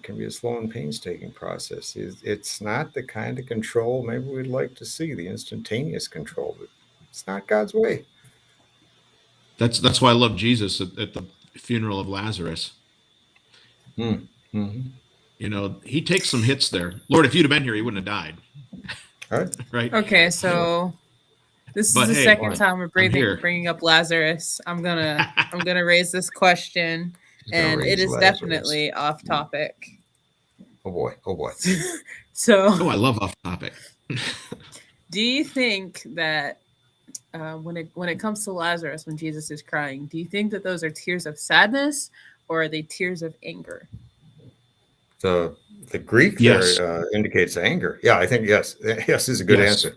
can be a slow and painstaking process. It's not the kind of control maybe we'd like to see, the instantaneous control. But it's not God's way. That's why I love Jesus at the funeral of Lazarus. Mm-hmm. He takes some hits there. Lord, if you'd have been here, he wouldn't have died. All right. Right. Okay, so this is But the hey, second time we're I'm here. bringing up Lazarus. I'm gonna raise this question, He's gonna and it raise is Lazarus. definitely off topic. Oh boy. Oh boy. So, I love off topic. do you think that when it comes to Lazarus, when Jesus is crying, do you think that those are tears of sadness or are they tears of anger? The Greek Yes. there indicates anger. Yeah, I think yes. Yes is a good Yes. answer.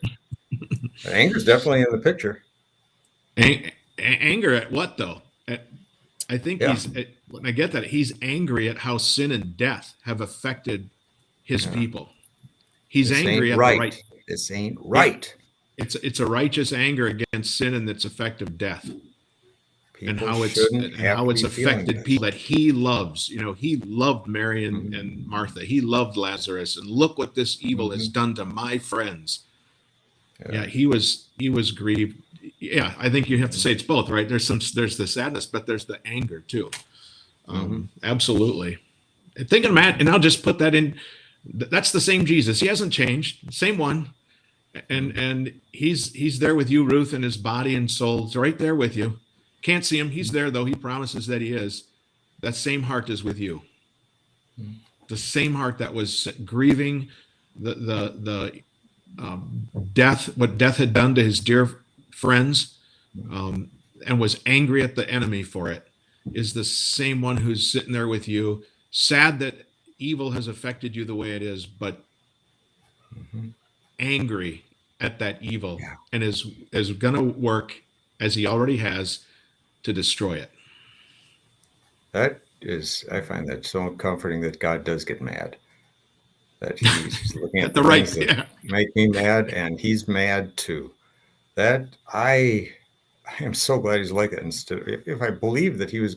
Anger is definitely in the picture. Anger at what though? I think Yeah. I get that he's angry at how sin and death have affected his people. He's This angry ain't at right. the right. This ain't right. It's a righteous anger against sin and its effect of death. People shouldn't have to it's be feeling affected this. people that he loves. He loved Mary Mhm. and Martha. He loved Lazarus, and look what this evil has done to my friends. Yeah, he was grieved. Yeah, I think you have to say it's both, right? There's the sadness, but there's the anger too. Absolutely. Thinking Matt, and I'll just put that in. That's the same Jesus. He hasn't changed. Same one, and he's there with you, Ruth, and his body and soul. It's right there with you. Can't see him. He's there though. He promises that he is. That same heart is with you. The same heart that was grieving the death, what death had done to his dear friends, and was angry at the enemy for it, is the same one who's sitting there with you, sad that evil has affected you the way it is, but angry at that evil, Yeah. and is going to work as he already has to destroy it. That is, I find that so comforting that God does get mad. That he's looking at the things that make me mad, and he's mad too. That I am so glad he's like that. Instead, if I believed that he was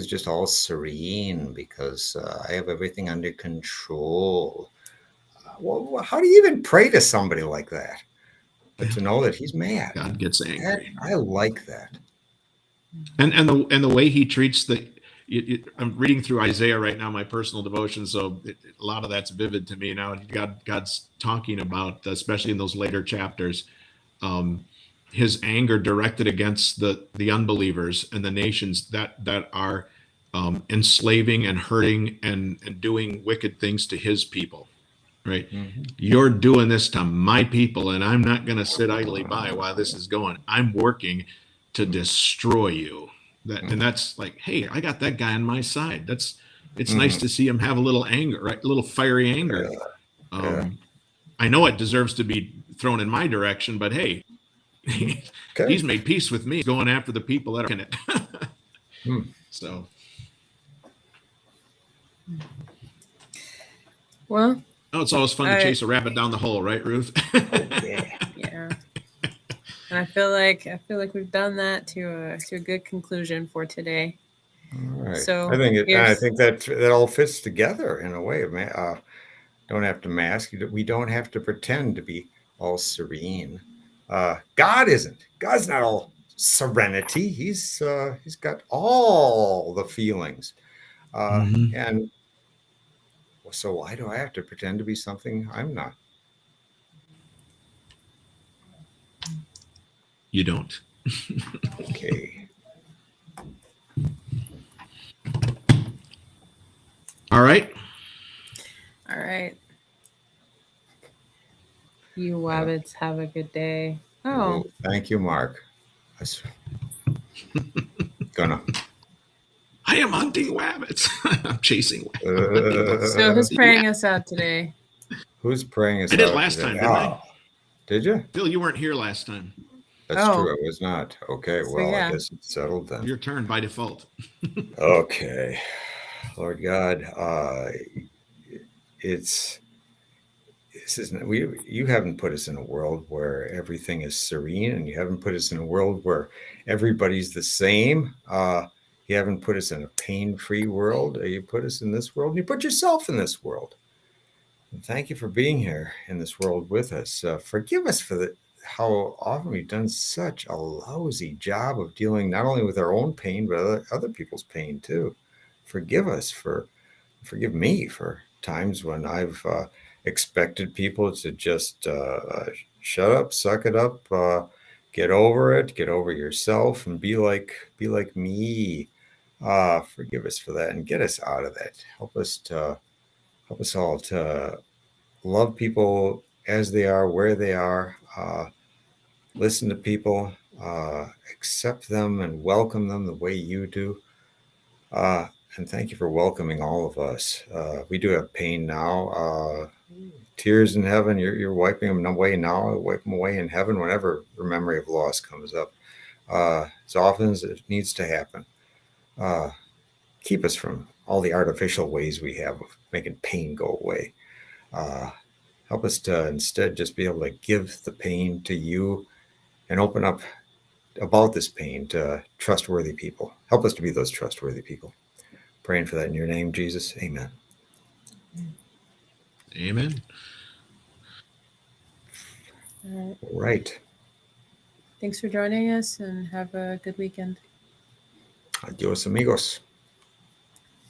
just all serene because I have everything under control. Well, how do you even pray to somebody like that? But to know that he's mad, God gets angry. I like that. And the way he treats I'm reading through Isaiah right now, my personal devotion, so a lot of that's vivid to me now. God's talking about, especially in those later chapters, his anger directed against the unbelievers and the nations that are enslaving and hurting and doing wicked things to his people. Right? You're doing this to my people, and I'm not going to sit idly by while this is going. I'm working to destroy you. And that's like, hey, I got that guy on my side. It's nice to see him have a little anger, right? A little fiery anger. I know it deserves to be thrown in my direction, but hey, he's made peace with me. He's going after the people that are in it. So, well, it's always fun to chase a rabbit down the hole, right, Ruth? Yeah. And I feel like we've done that to a good conclusion for today. All right. So I think that all fits together in a way. Don't have to mask. We don't have to pretend to be all serene. God isn't. God's not all serenity. He's got all the feelings. And so why do I have to pretend to be something I'm not? You don't. Okay. All right. All right. You wabbits have a good day. Oh. Thank you, Mark. Gonna. I am hunting rabbits. I'm chasing rabbits. So who's praying us out today? Who's praying us I did out last today? time, didn't I? Did you? Phil, you weren't here last time. That's Oh. true. I was not. Okay. So, Well, yeah. I guess it's settled then. Your turn by default. Okay. Lord God, you haven't put us in a world where everything is serene, and you haven't put us in a world where everybody's the same. You haven't put us in a pain-free world. You put us in this world, and you put yourself in this world. And thank you for being here in this world with us. Forgive us for how often we've done such a lousy job of dealing not only with our own pain, but other people's pain too. Forgive me for times when I've expected people to just shut up, suck it up, get over it, get over yourself, and be like me. Forgive us for that and get us out of that. Help us all to love people as they are, where they are. Listen to people, accept them, and welcome them the way you do. And thank you for welcoming all of us. We do have pain now. Tears in heaven, you're wiping them away now. Wipe them away in heaven whenever the memory of loss comes up. As often as it needs to happen. Keep us from all the artificial ways we have of making pain go away. Help us to instead just be able to give the pain to you and open up about this pain to trustworthy people. Help us to be those trustworthy people. Praying for that in your name, Jesus. Amen. Amen. All Right. Thanks for joining us, and have a good weekend. Adios, amigos.